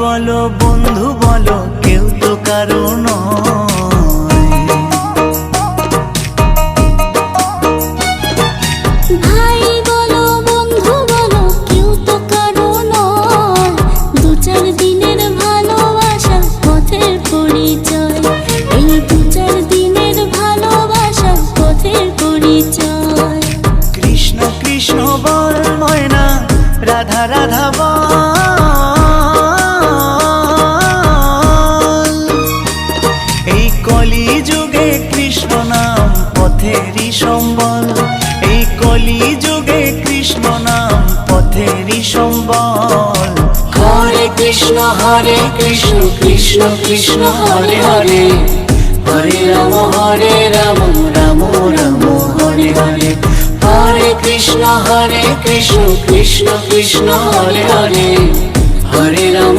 বলো বন্ধু বলো, কেউ তো কারো নয়। ভাই বলো বন্ধু বলো, কেউ তো কারো নয়। দু চার দিনের ভালোবাসার পথের পরিচয়, এই দু চার দিনের ভালোবাসার পথের পরিচয়। কৃষ্ণ কৃষ্ণ বল ময়না, রাধা রাধা বল। এই কলি যুগে কৃষ্ণ নাম পথেরই সম্বল, এই কলি যুগে কৃষ্ণ নাম পথেরই সম্বল। হরে কৃষ্ণ কৃষ্ণ কৃষ্ণ হরে হরে, হরে রাম রাম রাম হরে হরে। হরে কৃষ্ণ কৃষ্ণ কৃষ্ণ হরে হরে, হরে রাম